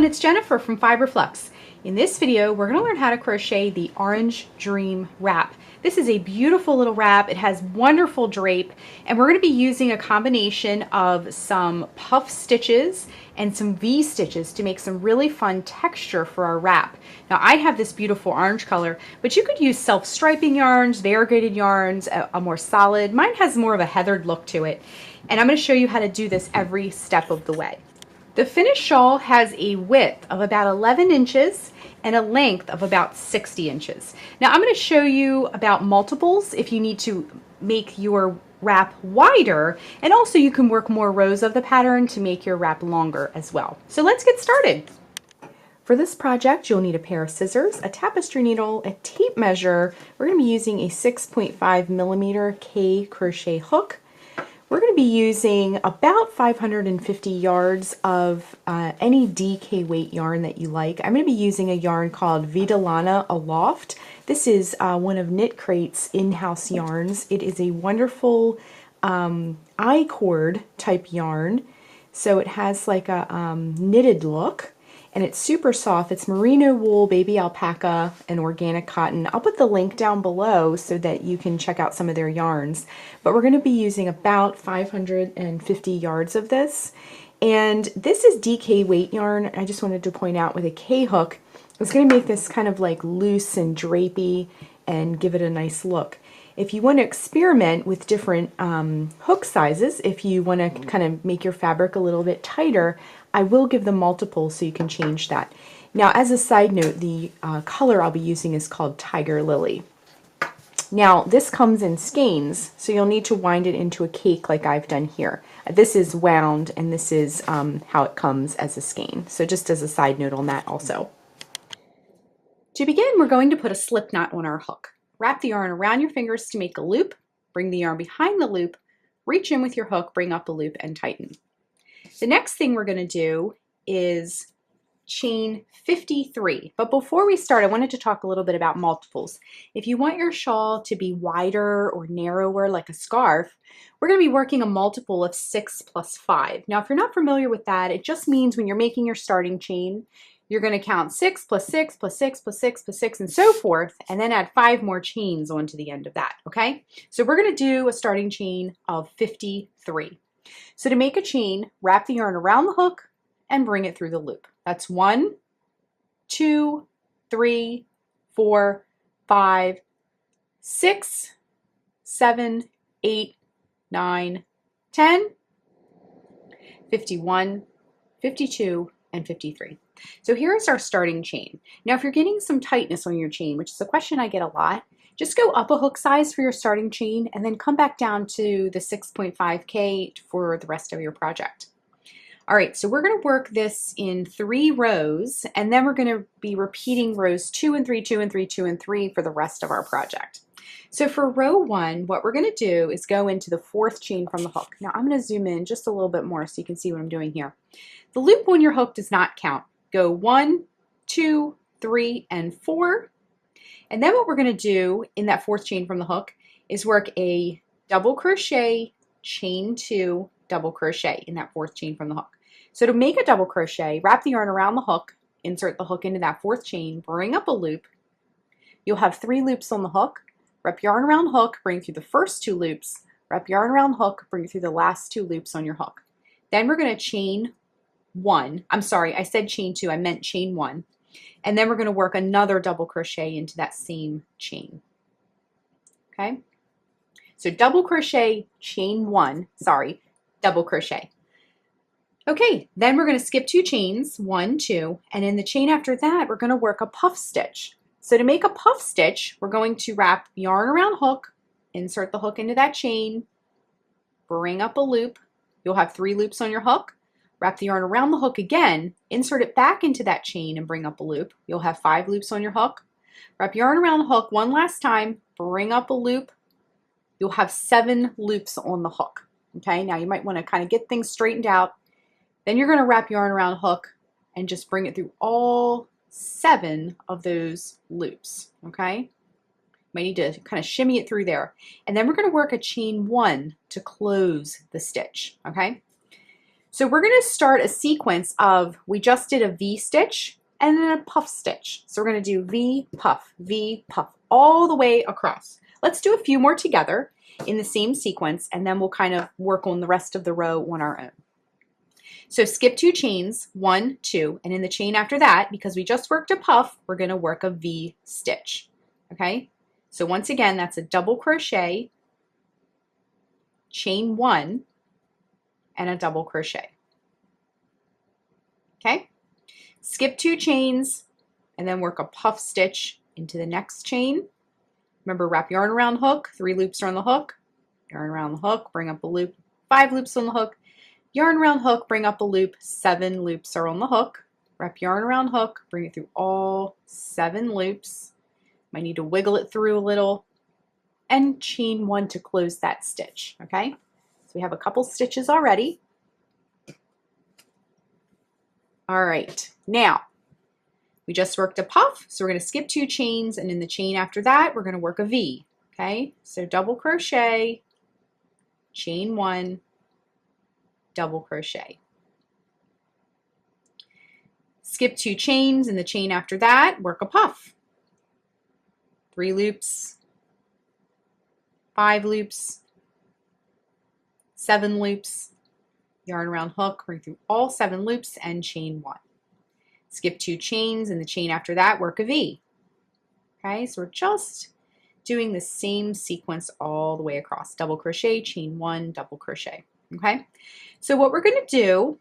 it's Jennifer from Flux. In this video, we're going to learn how to crochet the Orange Dream wrap. This is a beautiful little wrap. It has wonderful drape, and we're going to be using a combination of some puff stitches and some V stitches to make some really fun texture for our wrap. Now, I have this beautiful orange color, but you could use self-striping yarns, variegated yarns, a more solid. Mine has more of a heathered look to it, and I'm going to show you how to do this every step of the way. The finished shawl has a width of about 11 inches and a length of about 60 inches. Now I'm going to show you about multiples if you need to make your wrap wider, and also you can work more rows of the pattern to make your wrap longer as well. So let's get started. For this project, you'll need a pair of scissors, a tapestry needle, a tape measure. We're going to be using a 6.5 millimeter K crochet hook. We're going to be using about 550 yards of any DK weight yarn that you like. I'm going to be using a yarn called Vitalana Aloft. This is one of Knit Crate's in-house yarns. It is a wonderful I-cord type yarn. So it has like a knitted look, and it's super soft. It's merino wool, baby alpaca, and organic cotton. I'll put the link down below so that you can check out some of their yarns. But we're going to be using about 550 yards of this. And this is DK weight yarn. I just wanted to point out with a K hook, it's going to make this kind of like loose and drapey and give it a nice look. If you want to experiment with different hook sizes, if you want to kind of make your fabric a little bit tighter, I will give them multiples so you can change that. Now, as a side note, the color I'll be using is called Tiger Lily. Now, this comes in skeins, so you'll need to wind it into a cake like I've done here. This is wound, and this is how it comes as a skein. So just as a side note on that also. To begin, we're going to put a slip knot on our hook. Wrap the yarn around your fingers to make a loop, bring the yarn behind the loop, reach in with your hook, bring up a loop, and tighten. The next thing we're going to do is chain 53. But before we start, I wanted to talk a little bit about multiples. If you want your shawl to be wider or narrower like a scarf, we're going to be working a multiple of 6 plus 5. Now, if you're not familiar with that, it just means when you're making your starting chain, you're going to count 6 plus 6 plus 6 plus 6 plus 6 and so forth, and then add 5 more chains onto the end of that, okay? So we're going to do a starting chain of 53. So to make a chain, wrap the yarn around the hook and bring it through the loop. That's 1, 2, 3, 4, 5, 6, 7, 8, 9, 10, 51, 52, and 53. So here's our starting chain. Now, if you're getting some tightness on your chain, which is a question I get a lot, just go up a hook size for your starting chain and then come back down to the 6.5K for the rest of your project. All right, so we're going to work this in 3 rows, and then we're going to be repeating rows 2 and 3, 2 and 3, 2 and 3 for the rest of our project. So for row 1, what we're going to do is go into the 4th chain from the hook. Now I'm going to zoom in just a little bit more so you can see what I'm doing here. The loop on your hook does not count. Go 1, 2, 3, and 4. And then what we're going to do in that 4th chain from the hook is work a double crochet, chain 2, double crochet in that 4th chain from the hook. So to make a double crochet, wrap the yarn around the hook, insert the hook into that 4th chain, bring up a loop. You'll have 3 loops on the hook. Wrap yarn around the hook, bring through the first 2 loops. Wrap yarn around the hook, bring through the last 2 loops on your hook. Then we're going to chain 1. I'm sorry, I said chain 2, I meant chain 1. And then we're going to work another double crochet into that same chain. Okay? So double crochet, chain 1, sorry, double crochet. Okay, then we're going to skip 2 chains, 1, 2, and in the chain after that, we're going to work a puff stitch. So to make a puff stitch, we're going to wrap yarn around hook, insert the hook into that chain, bring up a loop. You'll have 3 loops on your hook. Wrap the yarn around the hook again, insert it back into that chain and bring up a loop. You'll have 5 loops on your hook. Wrap yarn around the hook one last time, bring up a loop. You'll have 7 loops on the hook. Okay, now you might want to kind of get things straightened out. Then you're going to wrap yarn around the hook and just bring it through all 7 of those loops. Okay, might need to kind of shimmy it through there. And then we're going to work a chain 1 to close the stitch. Okay. So we're going to start a sequence of, we just did a V stitch and then a puff stitch. So we're going to do V, puff, all the way across. Let's do a few more together in the same sequence, and then we'll kind of work on the rest of the row on our own. So skip 2 chains, 1, 2, and in the chain after that, because we just worked a puff, we're going to work a V stitch. Okay? So once again, that's a double crochet, chain 1, and a double crochet. Okay? Skip 2 chains and then work a puff stitch into the next chain. Remember, wrap yarn around hook, 3 loops are on the hook, yarn around the hook, bring up a loop, 5 loops on the hook, yarn around hook, bring up a loop, 7 loops are on the hook, wrap yarn around hook, bring it through all 7 loops. Might need to wiggle it through a little, and chain 1 to close that stitch. Okay, so we have a couple stitches already. All right, now we just worked a puff, so we're going to skip 2 chains, and in the chain after that we're going to work a V. Okay, so double crochet, chain 1, double crochet. Skip 2 chains, in the chain after that work a puff. 3 loops, 5 loops, 7 loops, yarn around hook, bring through all 7 loops, and chain 1. Skip 2 chains, and the chain after that work a V. Okay, so we're just doing the same sequence all the way across. Double crochet, chain 1, double crochet. Okay, so what we're going to do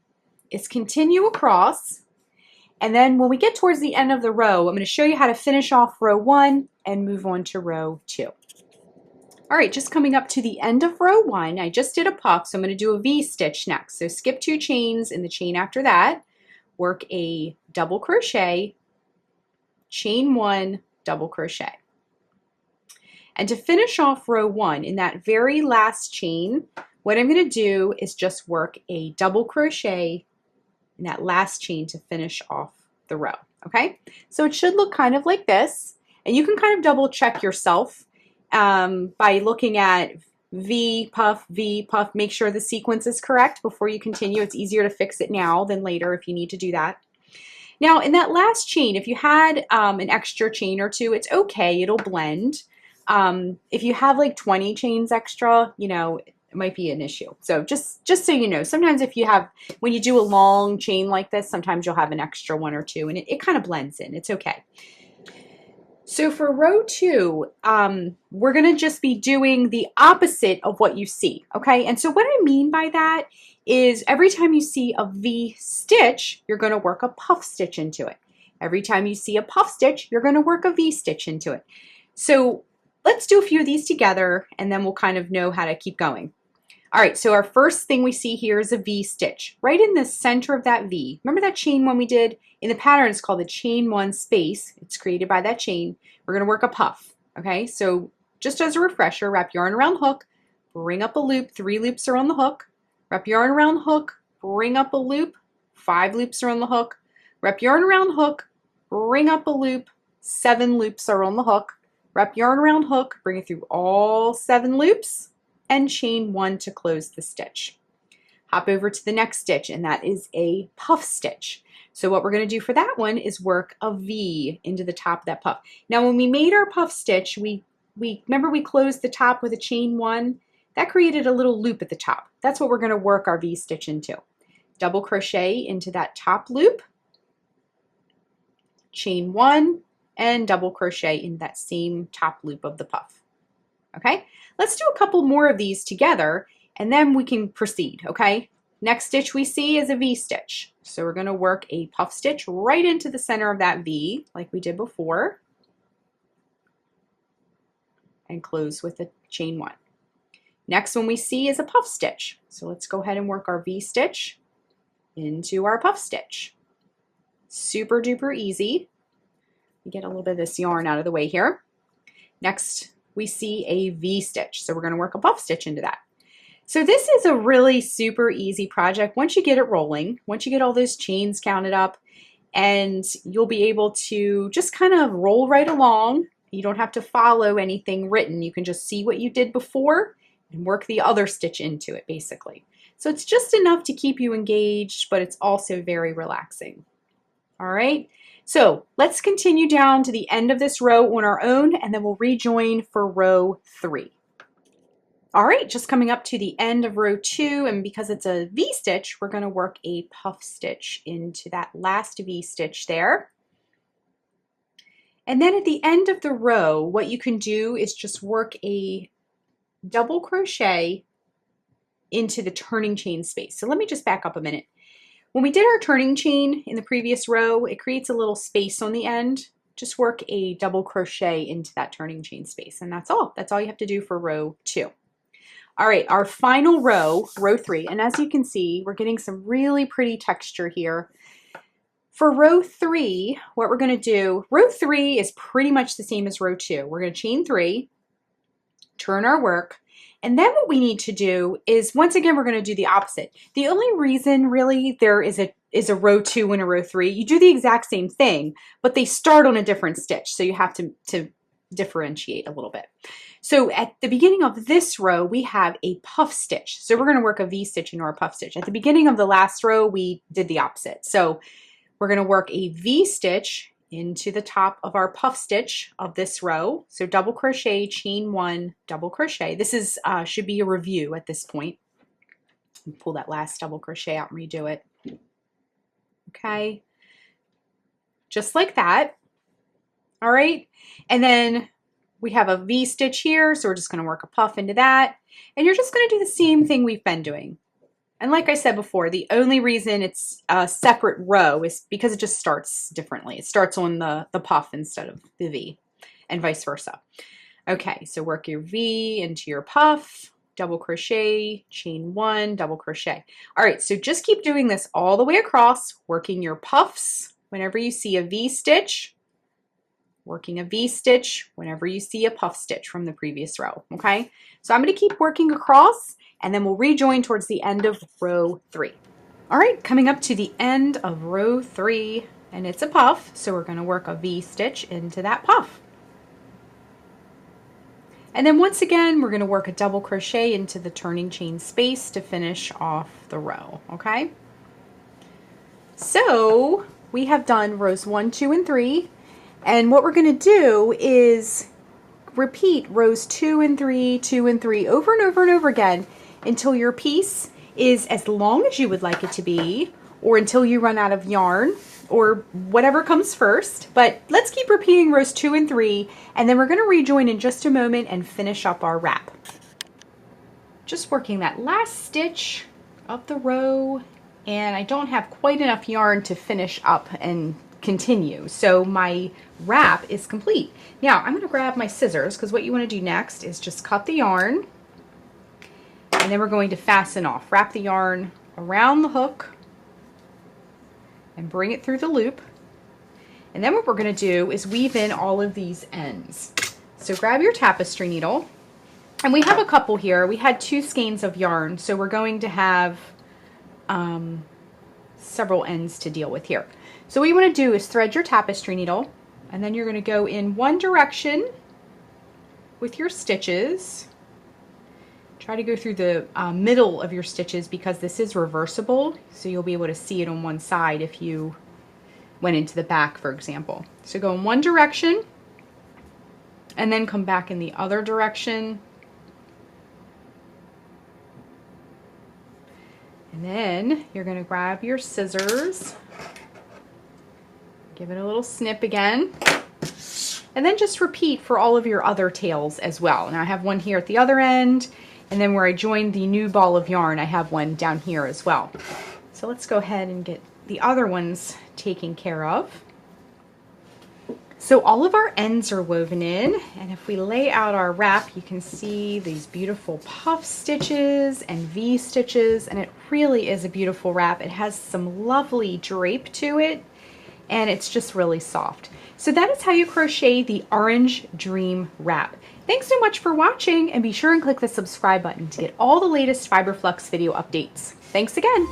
is continue across, and then when we get towards the end of the row, I'm going to show you how to finish off row 1 and move on to row 2. All right, just coming up to the end of row 1, I just did a puff, so I'm going to do a V stitch next. So skip 2 chains, in the chain after that work a double crochet, chain 1, double crochet. And to finish off row 1, in that very last chain, what I'm going to do is just work a double crochet in that last chain to finish off the row. Okay, so it should look kind of like this, and you can kind of double check yourself by looking at V, puff, make sure the sequence is correct before you continue. It's easier to fix it now than later if you need to do that. Now in that last chain, if you had an extra chain or 2, it's okay, it'll blend. If you have like 20 chains extra, you know, it might be an issue. So just so you know, sometimes if you have, when you do a long chain like this, sometimes you'll have an extra 1 or 2, and it kind of blends in. It's okay. So for row 2, we're going to just be doing the opposite of what you see, okay? And so what I mean by that is every time you see a V stitch, you're going to work a puff stitch into it. Every time you see a puff stitch, you're going to work a V stitch into it. So let's do a few of these together, and then we'll kind of know how to keep going. All right, so our first thing we see here is a V stitch. Right in the center of that V, remember that chain one we did? In the pattern, it's called the chain 1 space. It's created by that chain. We're gonna work a puff, okay? So just as a refresher, wrap yarn around hook, bring up a loop, 3 loops are on the hook, wrap yarn around hook, bring up a loop, 5 loops are on the hook, wrap yarn around hook, bring up a loop, 7 loops are on the hook, wrap yarn around hook, bring it through all 7 loops, and chain 1 to close the stitch. Hop over to the next stitch, and that is a puff stitch. So what we're going to do for that one is work a V into the top of that puff. Now when we made our puff stitch, remember we closed the top with a chain 1? That created a little loop at the top. That's what we're going to work our V stitch into. Double crochet into that top loop, chain 1, and double crochet in that same top loop of the puff. Okay, let's do a couple more of these together, and then we can proceed, okay? Next stitch we see is a V stitch. So we're going to work a puff stitch right into the center of that V, like we did before, and close with a chain 1. Next one we see is a puff stitch. So let's go ahead and work our V stitch into our puff stitch. Super duper easy. Get a little bit of this yarn out of the way here. Next we see a V stitch. So we're going to work a puff stitch into that. So this is a really super easy project once you get it rolling, once you get all those chains counted up, and you'll be able to just kind of roll right along. You don't have to follow anything written. You can just see what you did before and work the other stitch into it basically. So it's just enough to keep you engaged, but it's also very relaxing. All right, so let's continue down to the end of this row on our own, and then we'll rejoin for row 3. All right, just coming up to the end of row 2, and because it's a V-stitch, we're going to work a puff stitch into that last V-stitch there. And then at the end of the row, what you can do is just work a double crochet into the turning chain space. So let me just back up a minute. When we did our turning chain in the previous row, it creates a little space on the end. Just work a double crochet into that turning chain space, and that's all. That's all you have to do for row 2. All right, our final row, row 3, and as you can see, we're getting some really pretty texture here. For row 3, what we're going to do, row 3 is pretty much the same as row 2. We're going to chain 3, turn our work, and then what we need to do is, once again, we're going to do the opposite. The only reason really there is a row 2 and a row 3, you do the exact same thing, but they start on a different stitch, so you have to differentiate a little bit. So at the beginning of this row, we have a puff stitch. So we're going to work a V-stitch into our puff stitch. At the beginning of the last row, we did the opposite. So we're going to work a V-stitch into the top of our puff stitch of this row. So double crochet, chain 1, double crochet. This is should be a review at this point. Pull that last double crochet out and redo it. Okay, just like that. All right, and then we have a V-stitch here, so we're just going to work a puff into that, and you're just going to do the same thing we've been doing. And like I said before, the only reason it's a separate row is because it just starts differently. It starts on the puff instead of the V, and vice versa. Okay, so work your V into your puff, double crochet, chain 1, double crochet. All right, so just keep doing this all the way across, working your puffs whenever you see a V-stitch, working a V-stitch whenever you see a puff stitch from the previous row, okay? So I'm going to keep working across, and then we'll rejoin towards the end of row 3. All right, coming up to the end of row 3, and it's a puff, so we're going to work a V-stitch into that puff. And then once again, we're going to work a double crochet into the turning chain space to finish off the row, okay? So we have done rows 1, 2, and 3. And what we're going to do is repeat rows 2 and 3, 2 and 3 over and over and over again until your piece is as long as you would like it to be, or until you run out of yarn, or whatever comes first. But let's keep repeating rows 2 and 3, and then we're going to rejoin in just a moment and finish up our wrap. Just working that last stitch up the row, and I don't have quite enough yarn to finish up and continue, so my wrap is complete. Now I'm going to grab my scissors, because what you want to do next is just cut the yarn, and then we're going to fasten off. Wrap the yarn around the hook and bring it through the loop, and then what we're going to do is weave in all of these ends. So grab your tapestry needle, and we have a couple here. We had 2 skeins of yarn, so we're going to have several ends to deal with here. So what you want to do is thread your tapestry needle, and then you're going to go in one direction with your stitches. Try to go through the middle of your stitches, because this is reversible, so you'll be able to see it on one side if you went into the back, for example. So go in one direction and then come back in the other direction. And then you're going to grab your scissors, give it a little snip again, and then just repeat for all of your other tails as well. Now I have one here at the other end, and then where I joined the new ball of yarn, I have one down here as well. So let's go ahead and get the other ones taken care of. So all of our ends are woven in, and if we lay out our wrap, you can see these beautiful puff stitches and V stitches, and it really is a beautiful wrap. It has some lovely drape to it, and it's just really soft. So that is how you crochet the Orange Dream Wrap. Thanks so much for watching, and be sure and click the subscribe button to get all the latest Fiber Flux video updates. Thanks again.